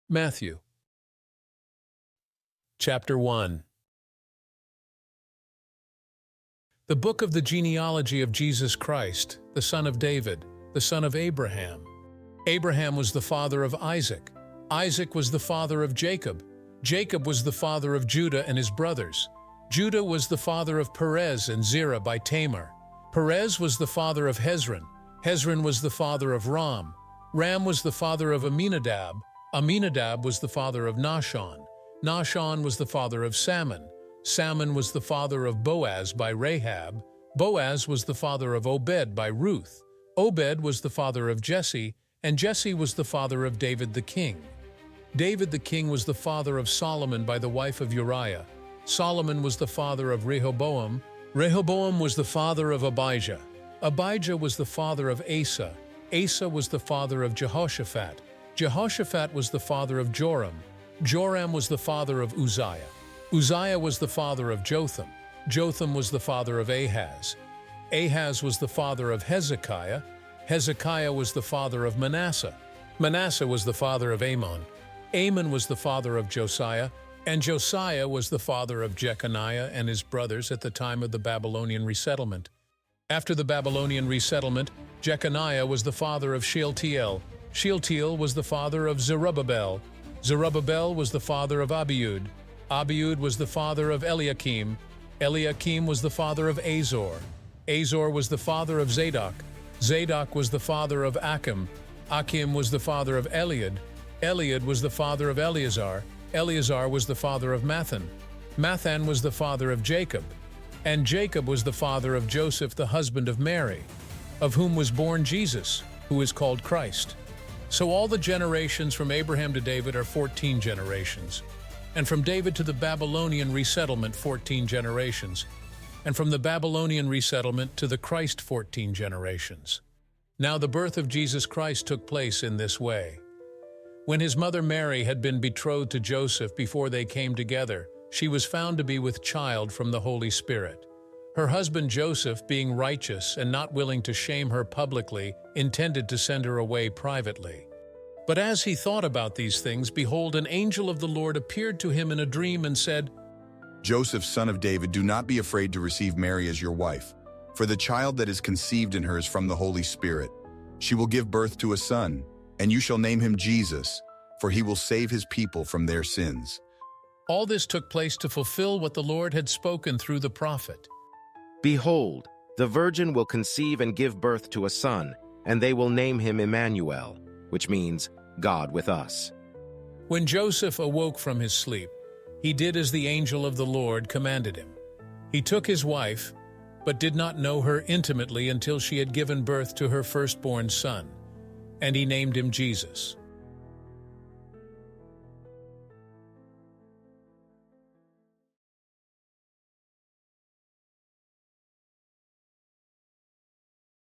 Matthew. Chapter 1. The book of the genealogy of Jesus Christ, the son of David, the son of Abraham. Abraham was the father of Isaac. Isaac was the father of Jacob. Jacob was the father of Judah and his brothers. Judah was the father of Perez and Zerah by Tamar. Perez was the father of Hezron. Hezron was the father of Ram. Ram was the father of Aminadab. Aminadab was the father of Nahshon. Nahshon was the father of Salmon. Salmon was the father of Boaz by Rahab. Boaz was the father of Obed by Ruth. Obed was the father of Jesse, and Jesse was the father of David the king. David the king was the father of Solomon by the wife of Uriah. Solomon was the father of Rehoboam. Rehoboam was the father of Abijah. Abijah was the father of Asa. Asa was the father of Jehoshaphat. Jehoshaphat was the father of Joram. Joram was the father of Uzziah. Uzziah was the father of Jotham. Jotham was the father of Ahaz. Ahaz was the father of Hezekiah. Hezekiah was the father of Manasseh. Manasseh was the father of Amon. Amon was the father of Josiah. And Josiah was the father of Jeconiah and his brothers at the time of the Babylonian resettlement. After the Babylonian resettlement, Jeconiah was the father of Shealtiel. Shealtiel was the father of Zerubbabel. Zerubbabel was the father of Abiud. Abiud was the father of Eliakim. Eliakim was the father of Azor. Azor was the father of Zadok. Zadok was the father of Achim. Achim was the father of Eliud. Eliud was the father of Eleazar. Eleazar was the father of Mathan. Mathan was the father of Jacob. And Jacob was the father of Joseph, the husband of Mary, of whom was born Jesus, who is called Christ. So all the generations from Abraham to David are 14 generations, and from David to the Babylonian resettlement 14 generations, and from the Babylonian resettlement to the Christ 14 generations. Now the birth of Jesus Christ took place in this way. When his mother Mary had been betrothed to Joseph before they came together, she was found to be with child from the Holy Spirit. Her husband Joseph, being righteous and not willing to shame her publicly, intended to send her away privately. But as he thought about these things, behold, an angel of the Lord appeared to him in a dream and said, Joseph, son of David, do not be afraid to receive Mary as your wife, for the child that is conceived in her is from the Holy Spirit. She will give birth to a son, and you shall name him Jesus, for he will save his people from their sins. All this took place to fulfill what the Lord had spoken through the prophet. Behold, the virgin will conceive and give birth to a son, and they will name him Emmanuel, which means God with us. When Joseph awoke from his sleep, he did as the angel of the Lord commanded him. He took his wife, but did not know her intimately until she had given birth to her firstborn son, and he named him Jesus.